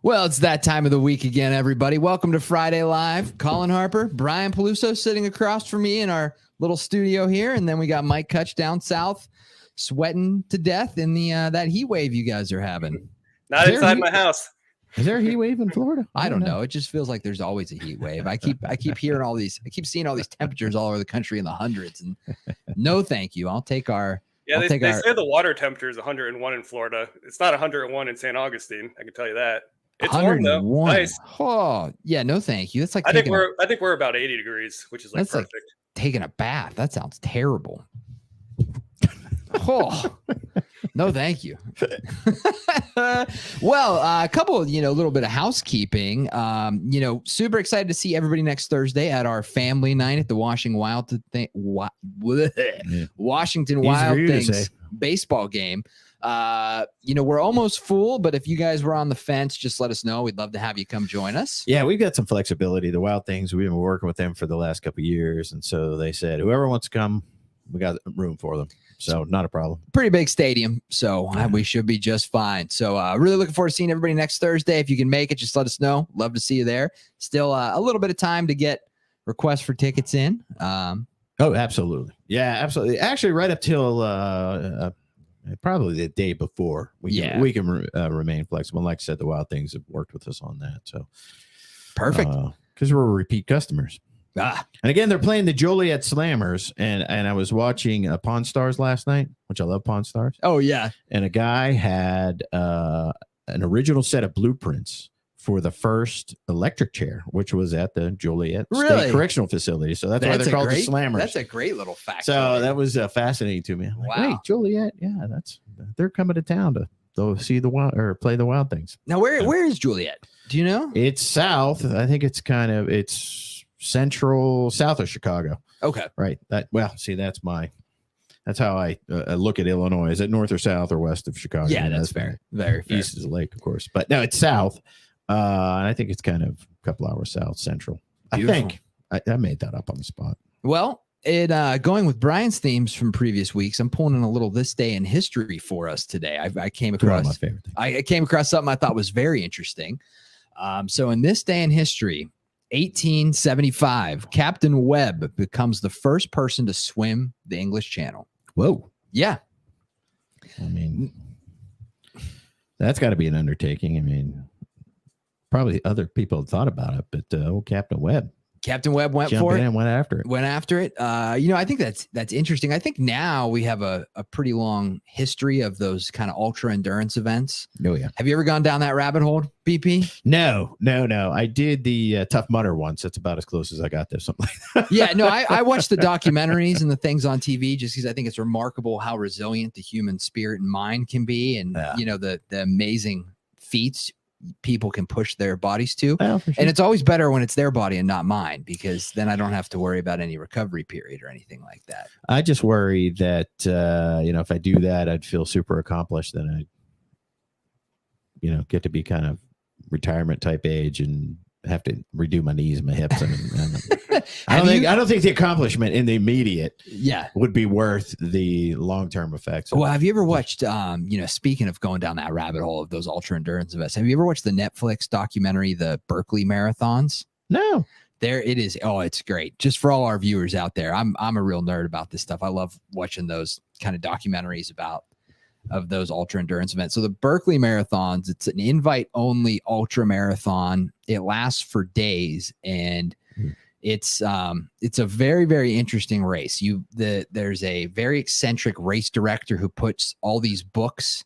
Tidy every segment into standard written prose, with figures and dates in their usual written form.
Well, it's that time of the week again, everybody. Welcome to Friday Live. Colin Harper, Brian Peluso sitting across from me in our little studio here. And then we got Mike Kutch down south sweating to death in the that heat wave you guys are having. Not inside my house. Is there a heat wave in Florida? I don't know. It just feels like there's always a heat wave. I keep hearing all these. I keep seeing all these temperatures all over the country in the hundreds. And no, thank you. I'll take our. Yeah, they say the water temperature is 101 in Florida. It's not 101 in St. Augustine. I can tell you that. It's warm though. Nice. Oh yeah, no, thank you. That's like I think we're about 80 degrees, which is like perfect. Like taking a bath. That sounds terrible. Oh, no, thank you. Well, a couple of, a little bit of housekeeping. Super excited to see everybody next Thursday at our family night at the Washington Wild Things baseball game. We're almost full, but if you guys were on the fence, just let us know. We'd love to have you come join us. Yeah, we've got some flexibility. The Wild Things, we've been working with them for the last couple of years. And so they said, whoever wants to come, we got room for them. So not a problem. Pretty big stadium. So we should be just fine. So really looking forward to seeing everybody next Thursday. If you can make it, just let us know. Love to see you there. Still a little bit of time to get requests for tickets in. Oh, absolutely. Yeah, absolutely. Actually, right up till probably the day before we can remain flexible. Like I said, the Wild Things have worked with us on that. So perfect. Because we're repeat customers. And again, they're playing the Joliet Slammers, and I was watching Pawn Stars last night, which I love Pawn Stars. Oh yeah. And a guy had an original set of blueprints for the first electric chair, which was at the Joliet State Correctional Facility. So that's why they're called the Slammers. That's a great little fact. So that was fascinating to me. I'm like, wow. Hey, Joliet, yeah, they're coming to town to see the Wild or play the Wild Things. Now, where is Joliet? Do you know? It's south. I think it's central, south of Chicago. Okay, right. That's how I look at Illinois. Is it north or south or west of Chicago? Yeah, that's fair. Very fair. East is the lake, of course, but no, it's south. And I think it's kind of a couple hours south central. Beautiful. I think I made that up on the spot. Well, going with Brian's themes from previous weeks, I'm pulling in a little this day in history for us today. I came across my favorite thing. I came across something I thought was very interesting. So in this day in history, 1875, Captain Webb becomes the first person to swim the English Channel. Whoa. Yeah. I mean, that's got to be an undertaking. I mean, probably other people had thought about it, but old Captain Webb went for it and went after it. I think that's interesting. I think now we have a pretty long history of those kind of ultra endurance events. Oh yeah. Have you ever gone down that rabbit hole, BP? No. I did the Tough Mudder once. That's about as close as I got there. Something like that. Yeah, no, I watched the documentaries and the things on TV just because I think it's remarkable how resilient the human spirit and mind can be, and the amazing feats people can push their bodies to. Well, for sure. And it's always better when it's their body and not mine, because then I don't have to worry about any recovery period or anything like that. I just worry that if I do that, I'd feel super accomplished. Then I'd get to be kind of retirement type age and have to redo my knees, my hips. I don't think the accomplishment in the immediate would be worth the long-term effects. Well, have you ever watched, speaking of going down that rabbit hole of those ultra endurance events, have you ever watched the Netflix documentary, the Berkeley Marathons? No. There it is. Oh, it's great. Just for all our viewers out there. I'm a real nerd about this stuff. I love watching those kind of documentaries of those ultra endurance events. So the Berkeley Marathons, it's an invite only ultra marathon. It lasts for days, and it's a very, very interesting race. There's a very eccentric race director who puts all these books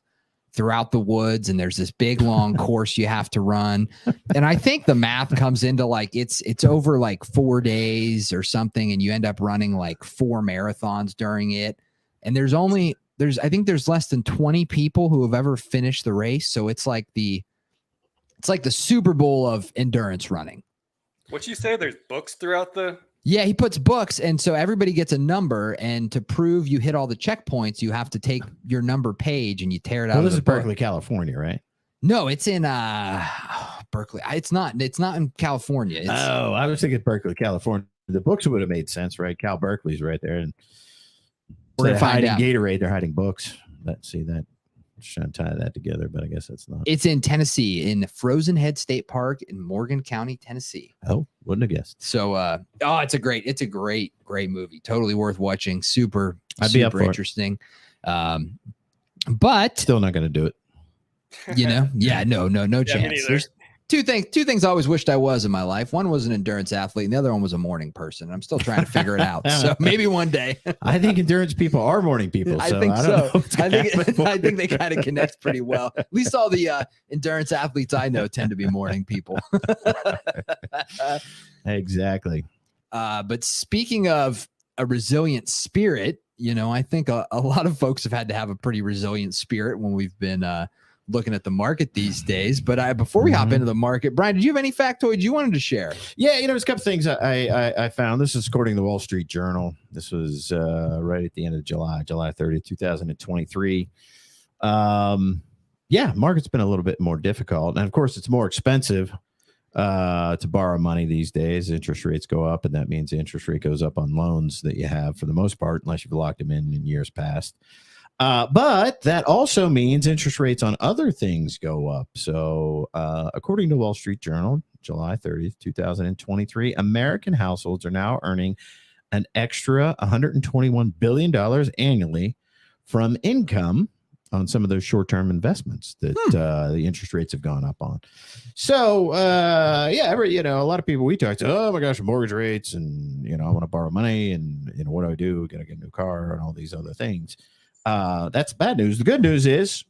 throughout the woods, and there's this big long course you have to run. And I think the math comes into like it's over like 4 days or something, and you end up running like 4 marathons during it. And I think there's less than 20 people who have ever finished the race. So it's like the Super Bowl of endurance running. What you say? There's books throughout the. Yeah, he puts books, and so everybody gets a number, and to prove you hit all the checkpoints, you have to take your number page and you tear it out. Well, this is Berkeley, California, right? No, it's in Berkeley. It's not in California. I was thinking Berkeley, California. The books would have made sense, right? Cal Berkeley's right there, and we're gonna find out. Gatorade, they're hiding books. Let's see that. Just trying to tie that together, but I guess that's not. It's in Tennessee, in Frozen Head State Park in Morgan County, Tennessee. Oh, wouldn't have guessed. So, it's a great movie. Totally worth watching. Super interesting. But still not going to do it. No chance. There's two things I always wished I was in my life. One was an endurance athlete, and the other one was a morning person. I'm still trying to figure it out. So maybe one day. I think endurance people are morning people. So I think so. I think they kind of connect pretty well. At least all the endurance athletes I know tend to be morning people. Exactly. But speaking of a resilient spirit, I think a lot of folks have had to have a pretty resilient spirit when we've been looking at the market these days. But before we hop into the market, Brian, did you have any factoids you wanted to share? Yeah, there's a couple things I found. This is according to the Wall Street Journal. This was right at the end of July 30th, 2023. Market's been a little bit more difficult. And of course, it's more expensive to borrow money these days. Interest rates go up, and that means the interest rate goes up on loans that you have for the most part, unless you've locked them in years past. But that also means interest rates on other things go up. So according to Wall Street Journal, July 30th, 2023, American households are now earning an extra $121 billion annually from income on some of those short-term investments that the interest rates have gone up on. So, a lot of people we talk to, oh my gosh, mortgage rates, and, I want to borrow money, and, what do I do? Got to get a new car and all these other things. That's bad news. The good news is,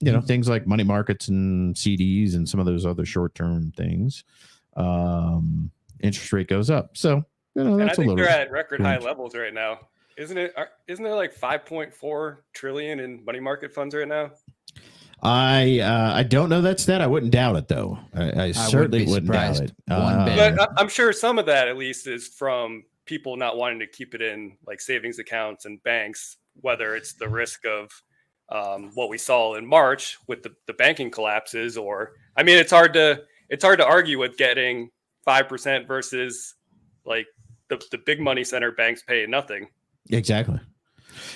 things like money markets and CDs and some of those other short-term things, interest rate goes up. So, that's I think they're at record high levels right now. Isn't there like 5.4 trillion in money market funds right now? I don't know that stat. I wouldn't doubt it though. I certainly wouldn't doubt it. But I'm sure some of that at least is from people not wanting to keep it in like savings accounts and banks, whether it's the risk of what we saw in March with the banking collapses, or it's hard to argue with getting 5% versus like the big money center banks pay nothing. Exactly.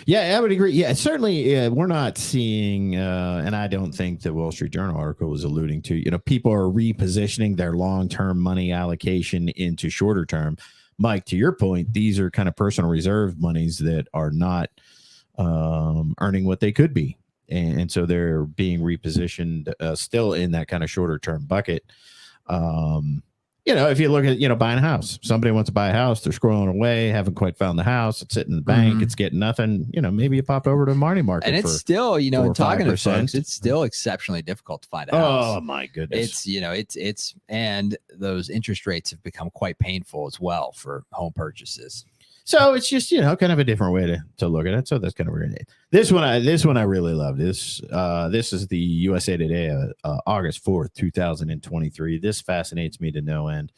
Yeah, I would agree. Yeah, certainly we're not seeing, and I don't think the Wall Street Journal article was alluding to, people are repositioning their long-term money allocation into shorter term. Mike, to your point, these are kind of personal reserve monies that are not earning what they could be. And so they're being repositioned still in that kind of shorter term bucket. If you look at, buying a house, somebody wants to buy a house, they're scrolling away, haven't quite found the house, it's sitting in the bank, it's getting nothing, maybe you pop over to money market. And it's still, in talking to folks, it's still exceptionally difficult to find a house. Oh my goodness. It's and those interest rates have become quite painful as well for home purchases. So it's just, kind of a different way to look at it. So that's kind of weird. This one I really love. This is the USA Today, August 4th, 2023. This fascinates me to no end.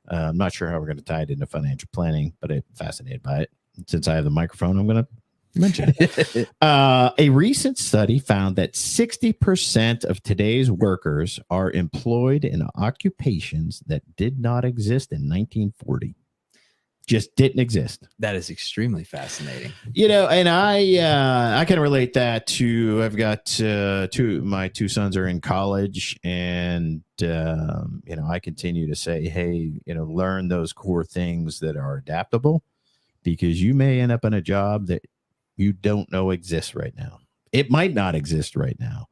I'm not sure how we're going to tie it into financial planning, but I'm fascinated by it. Since I have the microphone, I'm going to mention it. A recent study found that 60% of today's workers are employed in occupations that did not exist in 1940. Just didn't exist. That is extremely fascinating. And I can relate that to, I've got my two sons are in college, and I continue to say, hey, learn those core things that are adaptable, because you may end up in a job that you don't know exists right now. It might not exist right now.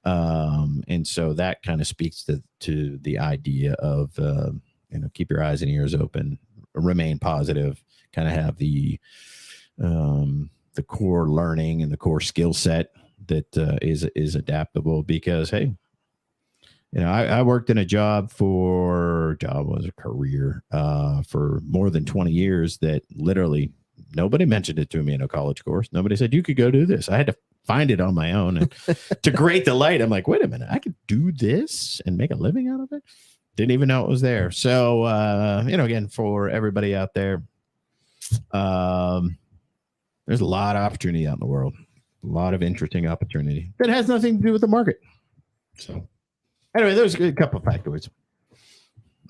And so that kind of speaks to the idea of, keep your eyes and ears open, remain positive, kind of have the core learning and the core skill set that is adaptable, because, hey, I worked in a career for more than 20 years that literally nobody mentioned it to me in a college course. Nobody said you could go do this. I had to find it on my own, and to great delight, I'm like, wait a minute, I could do this and make a living out of it. Didn't even know it was there. So, again, for everybody out there, there's a lot of opportunity out in the world, a lot of interesting opportunity that has nothing to do with the market. So anyway, there's a couple of factoids.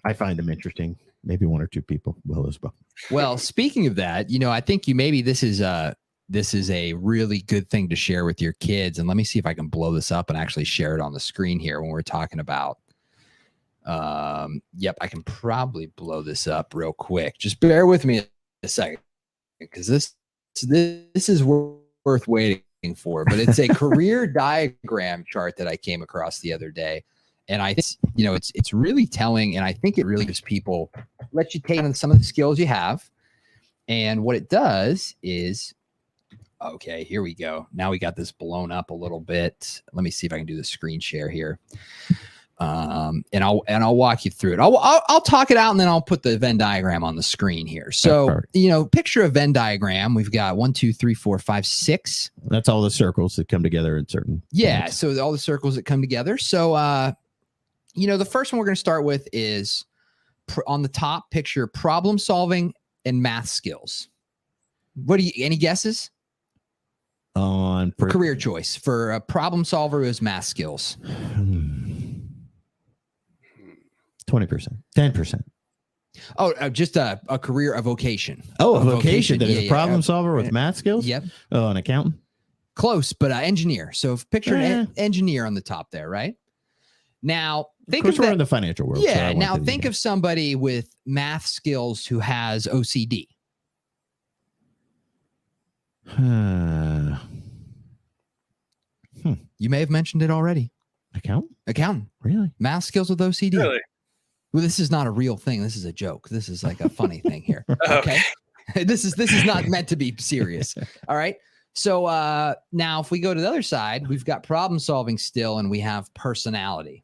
I find them interesting. Maybe one or two people will as well. Well, speaking of that, I think this is this is a really good thing to share with your kids. And let me see if I can blow this up and actually share it on the screen here when we're talking about. Yep, I can probably blow this up real quick. Just bear with me a second, because this is worth waiting for. But it's a career diagram chart that I came across the other day, and it's really telling, and I think it really gives people, lets you take on some of the skills you have, and what it does is. Okay, here we go. Now we got this blown up a little bit. Let me see if I can do the screen share here. And I'll walk you through it. I'll talk it out, and then I'll put the Venn diagram on the screen here. So, picture a Venn diagram. We've got 1, 2, 3, 4, 5, 6. That's all the circles that come together in certain. Yeah. points. So all the circles that come together. So, the first one we're going to start with is on the top picture, problem solving and math skills. Any guesses? On Career choice for a problem solver is math skills. 20%, 10%. Oh, just a career, a vocation. Oh, a vocation that is a Yeah, problem solver with math skills. Yep. Oh, an accountant. Close, but engineer. So picture an engineer on the top there, right? Now, think of course, of we're in the financial world. Yeah. Now think of somebody with math skills who has OCD. You may have mentioned it already. Accountant. Really? Math skills with OCD. Really? Well, this is not a real thing. This is a joke. This is like a funny thing here. Okay. This is not meant to be serious. All right. So now if we go to the other side, we've got problem solving still, and we have personality.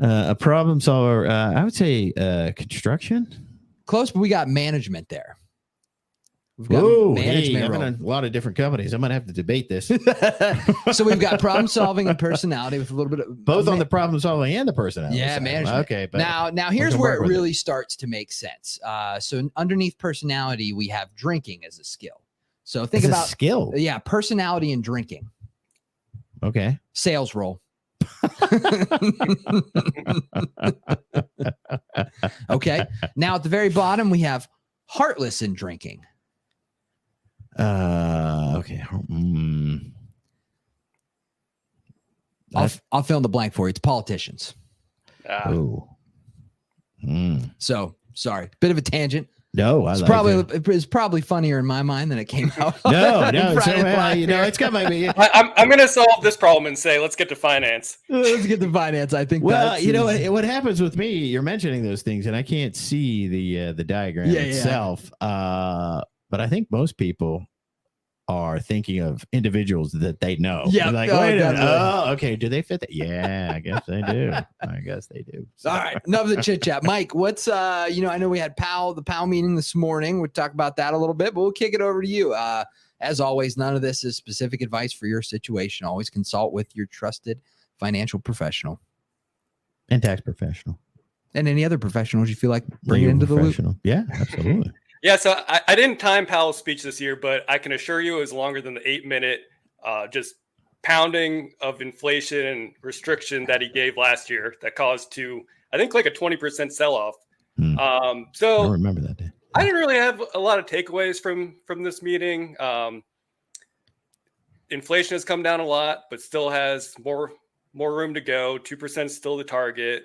A problem solver. I would say construction. Close, but we got management there. We've got Whoa, management I'm role. in a lot of different companies. I might have to debate this. So we've got problem solving and personality with a little bit of Both on the problem solving and the personality. Yeah, side. management. Okay, but now here's can where work it with really starts to make sense. So underneath personality, we have drinking as a skill. So think it's a about skill. Yeah, personality and drinking. Okay. Sales role. Okay. Now at the very bottom, we have heartless in drinking. Okay. I'll fill in the blank for you. It's politicians. Oh. So sorry, bit of a tangent. No, It's probably funnier in my mind than it came out. No. Friday Night It's got my. I'm going to solve this problem and say, let's get to finance. Let's get to finance. I think. Well, what happens with me? You're mentioning those things, and I can't see the diagram itself. But I think most people are thinking of individuals that they know. Yeah. Like, wait a minute. Oh, okay. Do they fit that? Yeah, I guess they do. So. All right. Enough of the chit chat. Mike, what's, I know we had the PAL meeting this morning. We'll talk about that a little bit, but we'll kick it over to you. As always, none of this is specific advice for your situation. Always consult with your trusted financial professional. And tax professional. And any other professionals you feel like bringing into the loop. Yeah, absolutely. Yeah, so I didn't time Powell's speech this year, but I can assure you it was longer than the 8-minute just pounding of inflation and restriction that he gave last year that caused to, I think, like a 20% sell-off. So I remember that day. I didn't really have a lot of takeaways from this meeting. Inflation has come down a lot, but still has more room to go. 2% is still the target.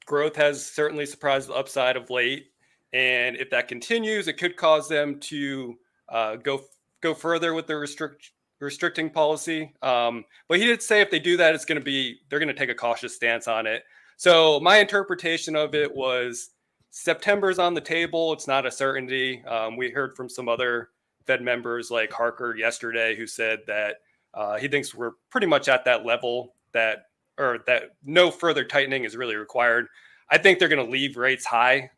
Growth has certainly surprised the upside of late. And if that continues, it could cause them to go further with their restricting policy. But he did say if they do that, they're going to take a cautious stance on it. So my interpretation of it was September's on the table. It's not a certainty. We heard from some other Fed members like Harker yesterday who said that he thinks we're pretty much at that level that no further tightening is really required. I think they're going to leave rates high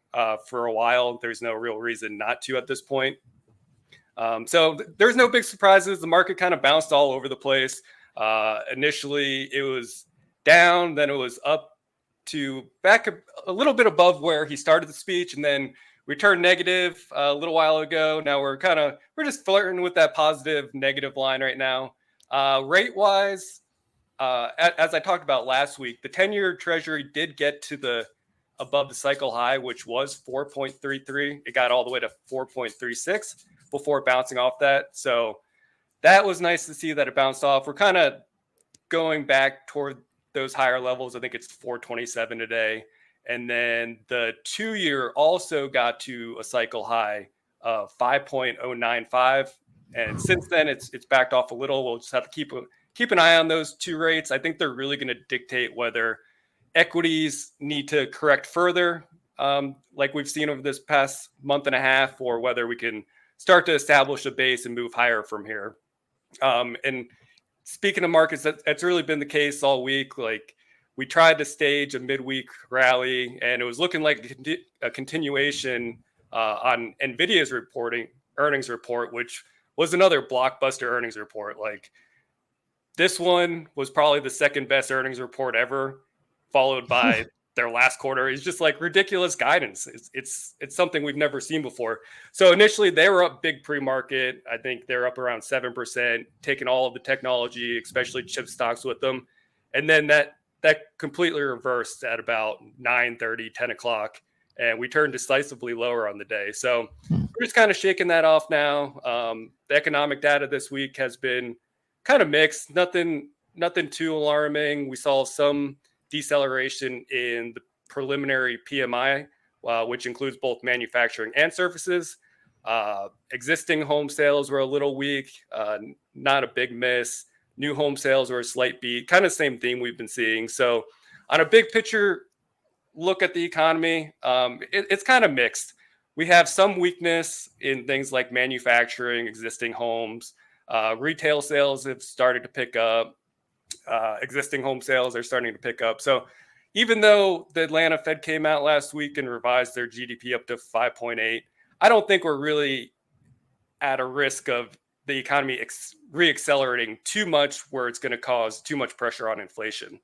for a while. There's no real reason not to at this point. So there's no big surprises. The market kind of bounced all over the place. Initially, it was down, then it was up to back a little bit above where he started the speech, and then we turned negative a little while ago. Now we're just flirting with that positive negative line right now. Rate wise, as I talked about last week, the 10-year Treasury did get to above the cycle high, which was 4.33. It got all the way to 4.36. before bouncing off that. So that was nice to see that it bounced off. We're kind of going back toward those higher levels. I think it's 427 today. And then the 2-year also got to a cycle high of 5.095. And since then, it's backed off a little. We'll just have to keep an eye on those two rates. I think they're really going to dictate whether equities need to correct further, like we've seen over this past month and a half, or whether we can start to establish a base and move higher from here. And speaking of markets, that's really been the case all week. Like, we tried to stage a midweek rally, and it was looking like a continuation on NVIDIA's earnings report, which was another blockbuster earnings report. Like, this one was probably the second best earnings report ever, followed by their last quarter. It's just like ridiculous guidance. It's something we've never seen before. So initially they were up big pre-market. I think they're up around 7%, taking all of the technology, especially chip stocks, with them. And then that completely reversed at about 9:30, 10 o'clock. And we turned decisively lower on the day. So we're just kind of shaking that off now. The economic data this week has been kind of mixed. Nothing too alarming. We saw some deceleration in the preliminary PMI, which includes both manufacturing and services. Existing home sales were a little weak, not a big miss. New home sales were a slight beat, kind of same theme we've been seeing. So on a big picture look at the economy, it's kind of mixed. We have some weakness in things like manufacturing, existing homes. Retail sales have started to pick up. Existing home sales are starting to pick up. So even though the Atlanta Fed came out last week and revised their GDP up to 5.8, I don't think we're really at a risk of the economy reaccelerating too much where it's going to cause too much pressure on inflation.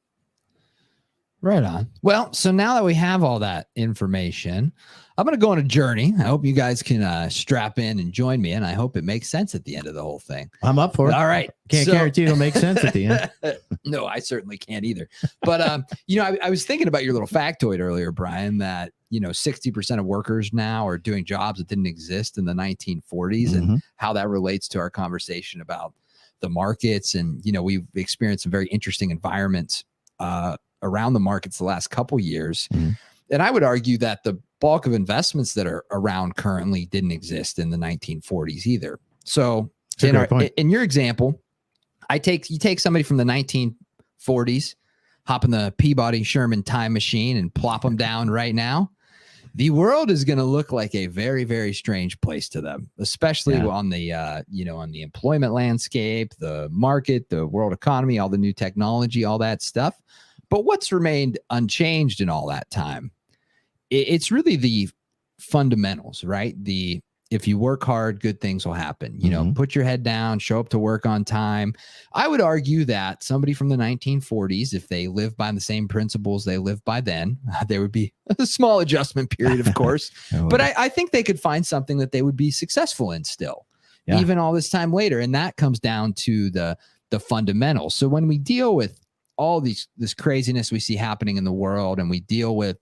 Right on. Well, so now that we have all that information, I'm going to go on a journey. I hope you guys can strap in and join me, and I hope it makes sense at the end of the whole thing. I'm up for it. All right. Can't guarantee it'll make sense at the end. No, I certainly can't either. But, I was thinking about your little factoid earlier, Brian, that, 60% of workers now are doing jobs that didn't exist in the 1940s, and how that relates to our conversation about the markets. And, we've experienced some very interesting environments around the markets the last couple years. And I would argue that the bulk of investments that are around currently didn't exist in the 1940s either. So in your example, you take somebody from the 1940s, hop in the Peabody Sherman time machine and plop them down right now. The world is going to look like a very, very strange place to them, especially on the, on the employment landscape, the market, the world economy, all the new technology, all that stuff. But what's remained unchanged in all that time? It's really the fundamentals, right? If you work hard, good things will happen. Put your head down, show up to work on time. I would argue that somebody from the 1940s, if they live by the same principles they lived by then, there would be a small adjustment period, of course. But I think they could find something that they would be successful in still, even all this time later. And that comes down to the fundamentals. So when we deal with all this craziness we see happening in the world, and we deal with,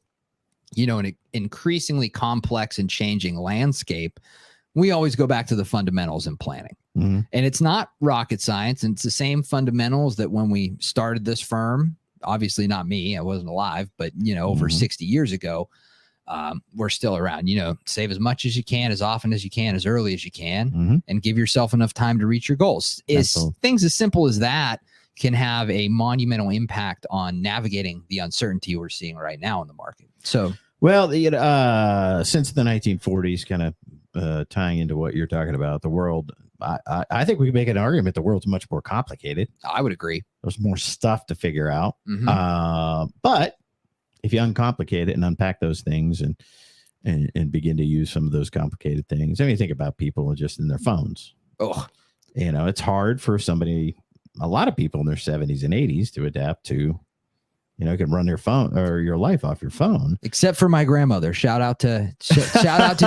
an increasingly complex and changing landscape, we always go back to the fundamentals in planning. And it's not rocket science. And it's the same fundamentals that when we started this firm, obviously not me, I wasn't alive, but, over 60 years ago, we're still around. Save as much as you can, as often as you can, as early as you can, and give yourself enough time to reach your goals. Things as simple as that can have a monumental impact on navigating the uncertainty we're seeing right now in the market. So, well, since the 1940s, kind of tying into what you're talking about, the world, I think we can make an argument the world's much more complicated. I would agree. There's more stuff to figure out. But if you uncomplicate it and unpack those things and begin to use some of those complicated things, I mean, think about people just in their phones. It's hard for a lot of people in their 70s and 80s to adapt to, can run their phone or your life off your phone. Except for my grandmother. Shout out to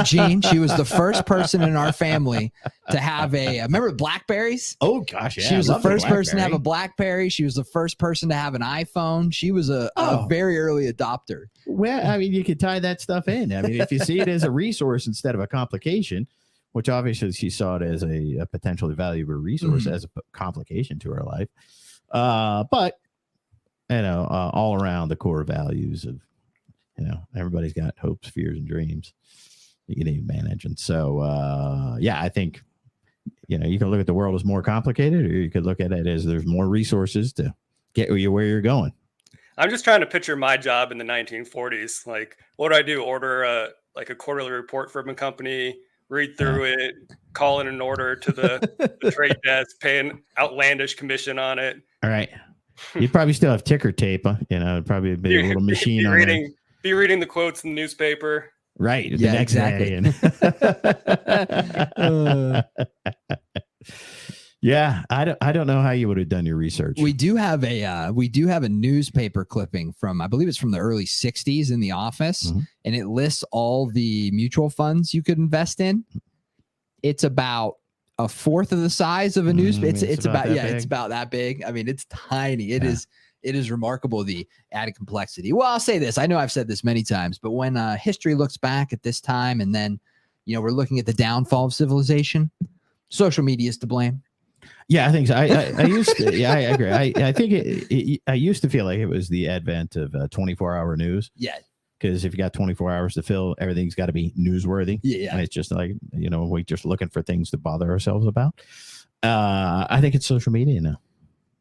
Jean. She was the first person in our family to have remember BlackBerries? Oh gosh, yeah. She was the first person to have a BlackBerry. She was the first person to have an iPhone. She was a very early adopter. Well, I mean, you could tie that stuff in. I mean, if you see it as a resource instead of a complication, which obviously she saw it as a potentially valuable resource as a complication to her life. But all around the core values of, everybody's got hopes, fears, and dreams that you need to manage. And so, I think, you can look at the world as more complicated, or you could look at it as there's more resources to get you where you're going. I'm just trying to picture my job in the 1940s. Like, what do I do? Order a quarterly report from a company, read through it, call in an order to the trade desk, pay an outlandish commission on it. All right. You'd probably still have ticker tape, it'd probably be a little machine on there. Be reading the quotes in the newspaper. Right. Yeah, exactly. Yeah, I don't know how you would have done your research. We do have a newspaper clipping from, I believe it's from the early 60s in the office, and it lists all the mutual funds you could invest in. It's about a fourth of the size of a newspaper. It's about that big. I mean, it's tiny. It is remarkable, the added complexity. Well, I'll say this. I know I've said this many times, but when history looks back at this time, and then we're looking at the downfall of civilization, social media is to blame. Yeah, I think so. I used to. Yeah, I agree. I think I used to feel like it was the advent of 24-hour news. Yeah. Because if you got 24 hours to fill, everything's got to be newsworthy. Yeah. And it's just like, we're just looking for things to bother ourselves about. I think it's social media now.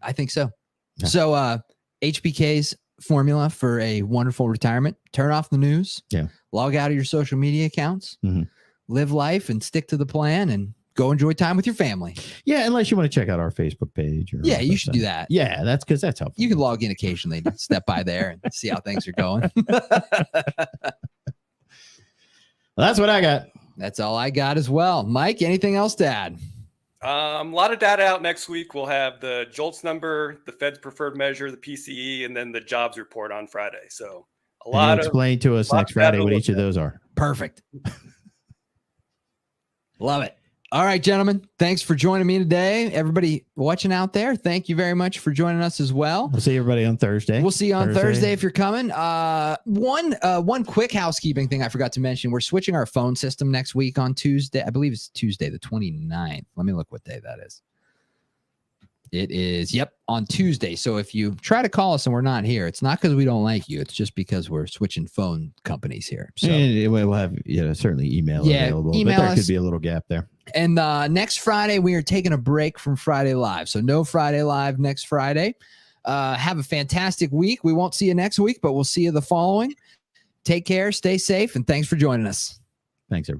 I think so. Yeah. So HBK's formula for a wonderful retirement: turn off the news. Yeah. Log out of your social media accounts. Live life and stick to the plan, and go enjoy time with your family. Yeah, unless you want to check out our Facebook page. Yeah, you should do that. Yeah, that's because that's helpful. You can log in occasionally to step by there and see how things are going. Well, that's what I got. That's all I got as well. Mike, anything else to add? A lot of data out next week. We'll have the JOLTS number, the Fed's preferred measure, the PCE, and then the jobs report on Friday. So explain to us next Friday what each of those are. Perfect. Love it. All right, gentlemen. Thanks for joining me today. Everybody watching out there, thank you very much for joining us as well. We'll see everybody on Thursday. We'll see you on Thursday if you're coming. One quick housekeeping thing I forgot to mention. We're switching our phone system next week on Tuesday. I believe it's Tuesday, the 29th. Let me look what day that is. It is, on Tuesday. So if you try to call us and we're not here, it's not because we don't like you. It's just because we're switching phone companies here. So and we'll have certainly email available. Email but there us. Could be a little gap there. And next Friday, we are taking a break from Friday Live. So no Friday Live next Friday. Have a fantastic week. We won't see you next week, but we'll see you the following. Take care, stay safe, and thanks for joining us. Thanks, everybody.